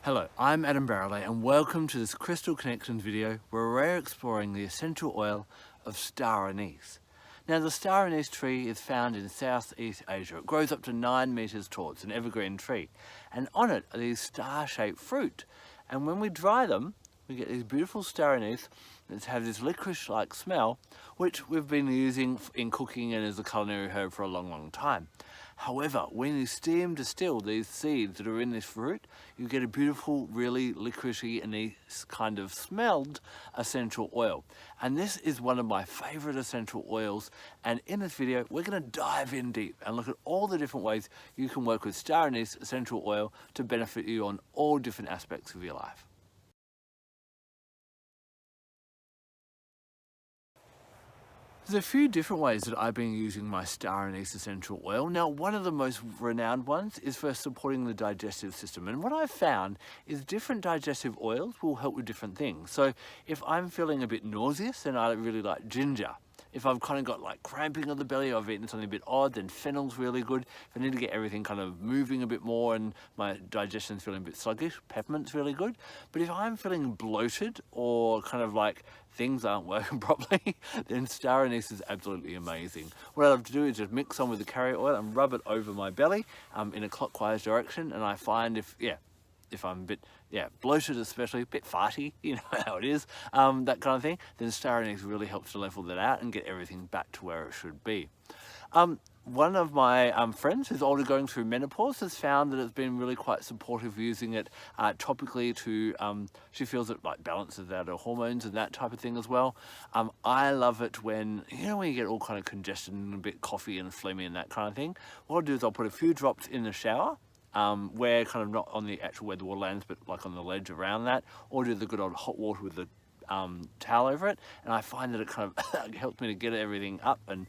Hello, I'm Adam Barralet and welcome to this Crystal Connections video where we're exploring the essential oil of Star Anise. Now the Star Anise tree is found in Southeast Asia. It grows up to 9 meters tall. It's an evergreen tree, and on it are these star-shaped fruit, and when we dry them we get these beautiful Star Anise that have this licorice-like smell, which we've been using in cooking and as a culinary herb for a long time. However, when you steam distill these seeds that are in this fruit, you get a beautiful, really licorice-y anise kind of smelled essential oil. And this is one of my favorite essential oils. And in this video, we're going to dive in deep and look at all the different ways you can work with Star Anise essential oil to benefit you on all different aspects of your life. There's a few different ways that I've been using my Star Anise essential oil. Now, one of the most renowned ones is for supporting the digestive system. And what I've found is different digestive oils will help with different things. So if I'm feeling a bit nauseous, then I really like ginger. If I've kind of got like cramping of the belly, or I've eaten something a bit odd, then fennel's really good. If I need to get everything kind of moving a bit more and my digestion's feeling a bit sluggish, peppermint's really good. But if I'm feeling bloated or kind of like things aren't working properly, then Star Anise is absolutely amazing. What I love to do is just mix some with the carrier oil and rub it over my belly in a clockwise direction, and I find if I'm a bit, bloated, especially a bit farty, you know how it is, that kind of thing, then Star Anise really helps to level that out and get everything back to where it should be. One of my friends who's older, going through menopause, has found that it's been really quite supportive using it topically to, she feels it like balances out her hormones and that type of thing as well. I love it when you get all kind of congested and a bit coffee and phlegmy and that kind of thing. What I'll do is I'll put a few drops in the shower, where kind of not on the actual where the water lands, but like on the ledge around that, or do the good old hot water with the towel over it, and I find that it kind of helps me to get everything up, and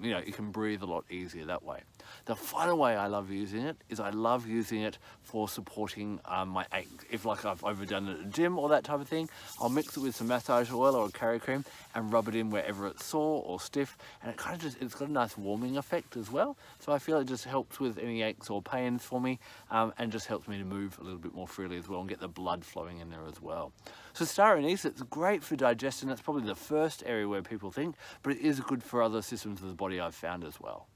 you can breathe a lot easier that way. The final way I love using it is I love using it for supporting my ache. If like I've overdone it at the gym or that type of thing, I'll mix it with some massage oil or a carrier cream and rub it in wherever it's sore or stiff, and it kind of it's got a nice warming effect as well. So I feel it just helps with any aches or pains for me, and just helps me to move a little bit more freely as well and get the blood flowing in there as well. So Star Anise, it's great for digestion. That's probably the first area where people think, but it is good for other systems of the body, I've found as well.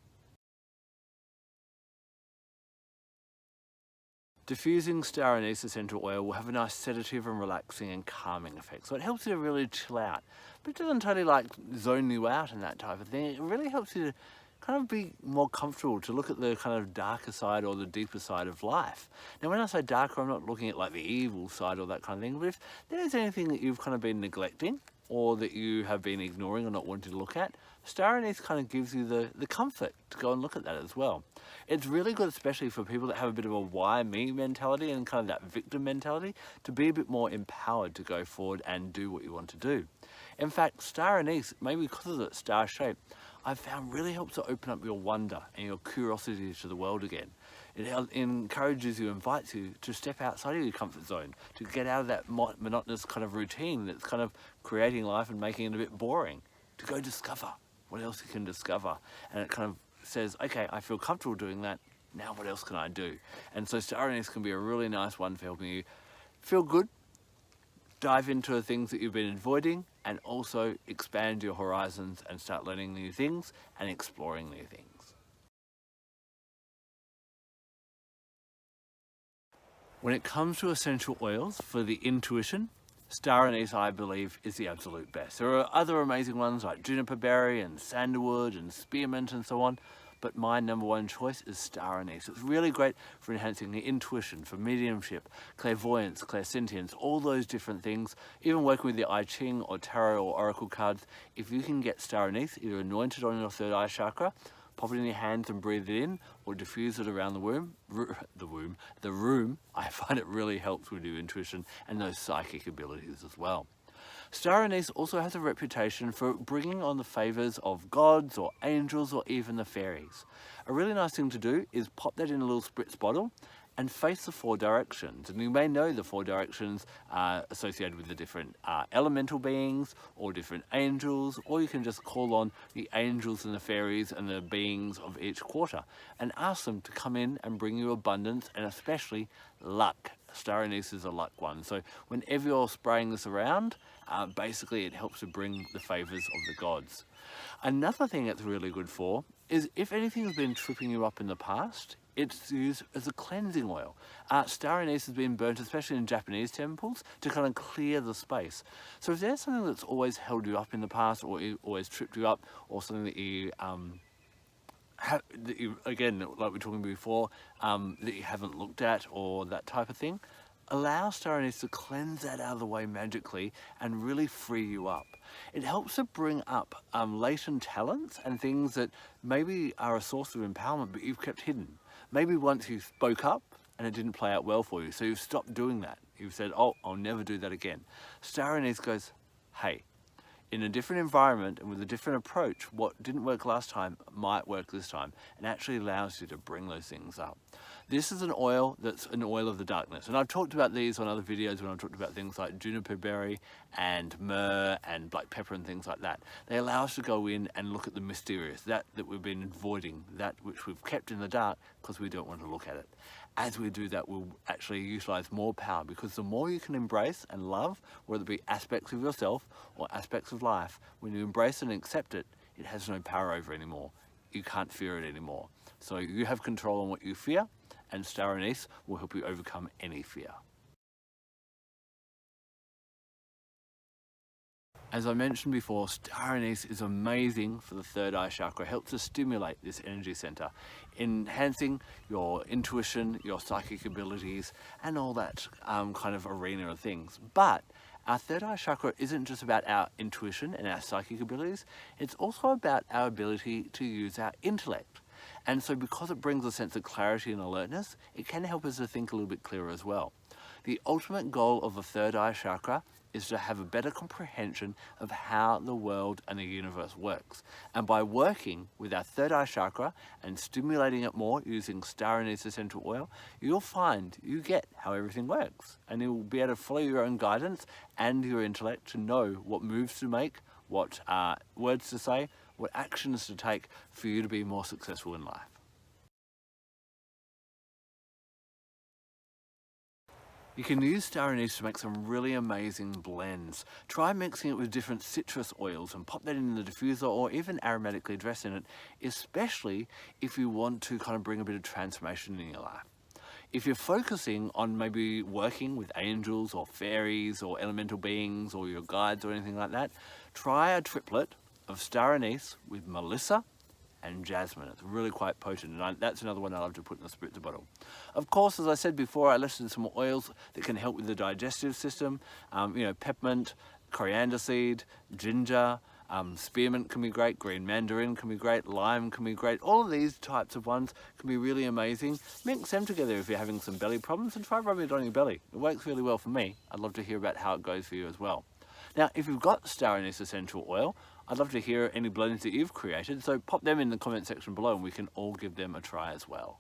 Diffusing Star Anise essential oil will have a nice sedative and relaxing and calming effect. So it helps you to really chill out, but it doesn't totally like zone you out and that type of thing. It really helps you to kind of be more comfortable, to look at the kind of darker side or the deeper side of life. Now when I say darker, I'm not looking at like the evil side or that kind of thing, but if there's anything that you've kind of been neglecting or that you have been ignoring or not wanting to look at, Star Anise kind of gives you the comfort to go and look at that as well. It's really good, especially for people that have a bit of a why me mentality and kind of that victim mentality, to be a bit more empowered to go forward and do what you want to do. In fact, Star Anise, maybe because of its star shape, I've found really helps to open up your wonder and your curiosity to the world again. It encourages you, invites you to step outside of your comfort zone, to get out of that monotonous kind of routine that's kind of creating life and making it a bit boring, to go discover what else you can discover. And it kind of says, okay, I feel comfortable doing that, now what else can I do? And so Star Anise can be a really nice one for helping you feel good, dive into the things that you've been avoiding, and also expand your horizons and start learning new things and exploring new things. When it comes to essential oils for the intuition, Star Anise, I believe, is the absolute best. There are other amazing ones like juniper berry and sandalwood and spearmint and so on, but my number one choice is Star Anise. It's really great for enhancing the intuition, for mediumship, clairvoyance, clairsentience, all those different things. Even working with the I Ching or tarot or oracle cards, if you can get Star Anise either anointed on your third eye chakra, pop it in your hands and breathe it in, or diffuse it around the room, I find it really helps with your intuition and those psychic abilities as well. Star Anise also has a reputation for bringing on the favours of gods or angels or even the fairies. A really nice thing to do is pop that in a little spritz bottle and face the 4 directions. And you may know the 4 directions are associated with the different elemental beings or different angels, or you can just call on the angels and the fairies and the beings of each quarter and ask them to come in and bring you abundance and especially luck. Star Anise is a luck one. So whenever you're spraying this around, basically it helps to bring the favors of the gods. Another thing it's really good for is if anything has been tripping you up in the past, it's used as a cleansing oil. Star Anise has been burnt, especially in Japanese temples, to kind of clear the space. So if there's something that's always held you up in the past, or always tripped you up, or something that you again, like we were talking before, that you haven't looked at, or that type of thing, allow Star Anise to cleanse that out of the way magically and really free you up. It helps to bring up latent talents and things that maybe are a source of empowerment but you've kept hidden. Maybe once you spoke up and it didn't play out well for you, so you've stopped doing that. You've said, oh, I'll never do that again. Star Anise goes, hey, in a different environment and with a different approach, what didn't work last time might work this time, and actually allows you to bring those things up. This is an oil that's an oil of the darkness, and I've talked about these on other videos when I've talked about things like juniper berry and myrrh and black pepper and things like that. They allow us to go in and look at the mysterious, that we've been avoiding, that which we've kept in the dark because we don't want to look at it. As we do that, we'll actually utilize more power, because the more you can embrace and love, whether it be aspects of yourself or aspects of life, when you embrace and accept it, it has no power over anymore. You can't fear it anymore. So you have control on what you fear, and Star Anise will help you overcome any fear. As I mentioned before, Star Anise is amazing for the third eye chakra. It helps to stimulate this energy center, enhancing your intuition, your psychic abilities, and all that kind of arena of things. But our third eye chakra isn't just about our intuition and our psychic abilities, it's also about our ability to use our intellect. And so because it brings a sense of clarity and alertness, it can help us to think a little bit clearer as well. The ultimate goal of the third eye chakra is to have a better comprehension of how the world and the universe works. And by working with our third eye chakra and stimulating it more using Star Anise essential oil, you'll find you get how everything works. And you'll be able to follow your own guidance and your intellect to know what moves to make, what words to say, what actions to take for you to be more successful in life. You can use Star Anise to make some really amazing blends. Try mixing it with different citrus oils and pop that in the diffuser, or even aromatically dress in it, especially if you want to kind of bring a bit of transformation in your life. If you're focusing on maybe working with angels or fairies or elemental beings or your guides or anything like that, try a triplet of Star Anise with Melissa and jasmine. It's really quite potent, and that's another one I love to put in the spritzer bottle. Of course, as I said before, I listed some oils that can help with the digestive system. Peppermint, coriander seed, ginger, spearmint can be great, green mandarin can be great, lime can be great. All of these types of ones can be really amazing. Mix them together if you're having some belly problems and try rubbing it on your belly. It works really well for me. I'd love to hear about how it goes for you as well. Now, if you've got Star Anise essential oil, I'd love to hear any blends that you've created, so pop them in the comment section below and we can all give them a try as well.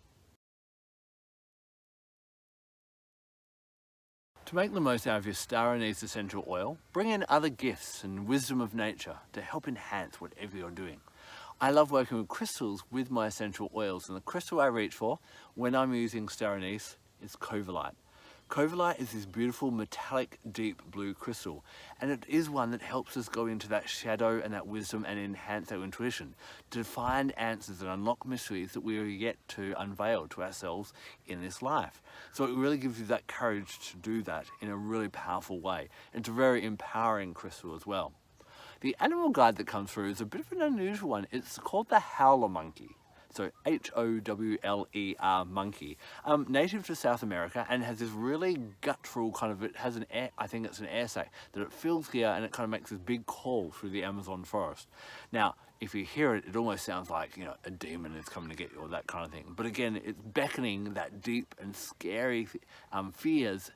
To make the most out of your Star Anise essential oil, bring in other gifts and wisdom of nature to help enhance whatever you're doing. I love working with crystals with my essential oils, and the crystal I reach for when I'm using Star Anise is Covalite. Covalite is this beautiful metallic deep blue crystal, and it is one that helps us go into that shadow and that wisdom and enhance our intuition to find answers and unlock mysteries that we are yet to unveil to ourselves in this life. So it really gives you that courage to do that in a really powerful way. It's a very empowering crystal as well. The animal guide that comes through is a bit of an unusual one. It's called the howler monkey. So Howler monkey, native to South America, and has this really guttural kind of, it has an air, I think it's an air sac that it fills here, and it kind of makes this big call through the Amazon forest. Now, if you hear it, it almost sounds like, you know, a demon is coming to get you or that kind of thing. But again, it's beckoning that deep and scary fears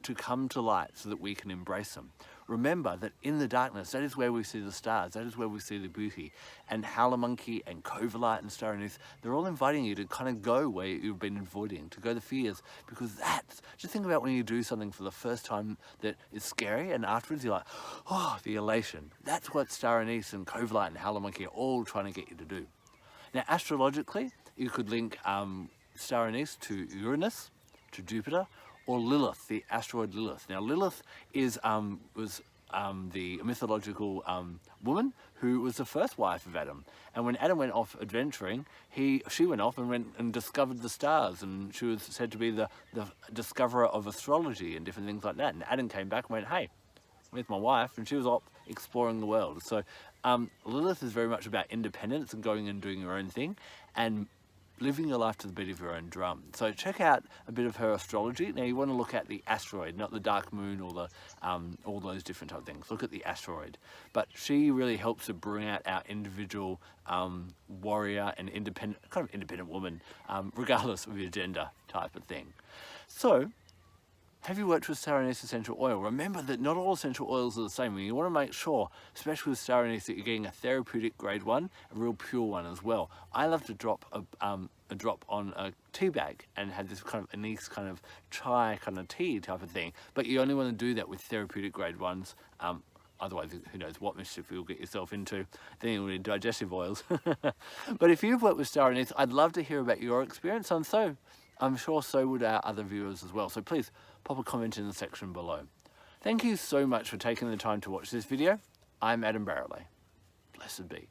to come to light so that we can embrace them. remember that in the darkness, that is where we see the stars, that is where we see the beauty. And howler monkey and coverlite and star anise, they're all inviting you to kind of go where you've been avoiding, to go the fears, because that's, just think about when you do something for the first time that is scary, and afterwards you're like, oh, the elation. That's what star anise and coverlite and howler monkey are all trying to get you to do. Now, astrologically, you could link star anise to Uranus, to Jupiter, or Lilith, the asteroid Lilith. Now, Lilith was the mythological woman who was the first wife of Adam. And when Adam went off adventuring, she went off and went and discovered the stars, and she was said to be the discoverer of astrology and different things like that. And Adam came back and went, hey, with my wife, and she was off exploring the world. So Lilith is very much about independence and going and doing your own thing, and living your life to the beat of your own drum. So check out a bit of her astrology. Now you want to look at the asteroid, not the dark moon or the all those different type of things. Look at the asteroid. But she really helps to bring out our individual warrior and independent woman, regardless of your gender type of thing. So, have you worked with star anise essential oil? Remember that not all essential oils are the same. You want to make sure, especially with star anise, that you're getting a therapeutic grade one, a real pure one as well. I love to drop a drop on a tea bag and have this kind of anise kind of chai kind of tea type of thing. But you only want to do that with therapeutic grade ones. Otherwise, who knows what mischief you'll get yourself into. Then you'll need digestive oils. But if you've worked with star anise, I'd love to hear about your experience. I'm sure so would our other viewers as well. So please pop a comment in the section below. Thank you so much for taking the time to watch this video. I'm Adam Barralet. Blessed be.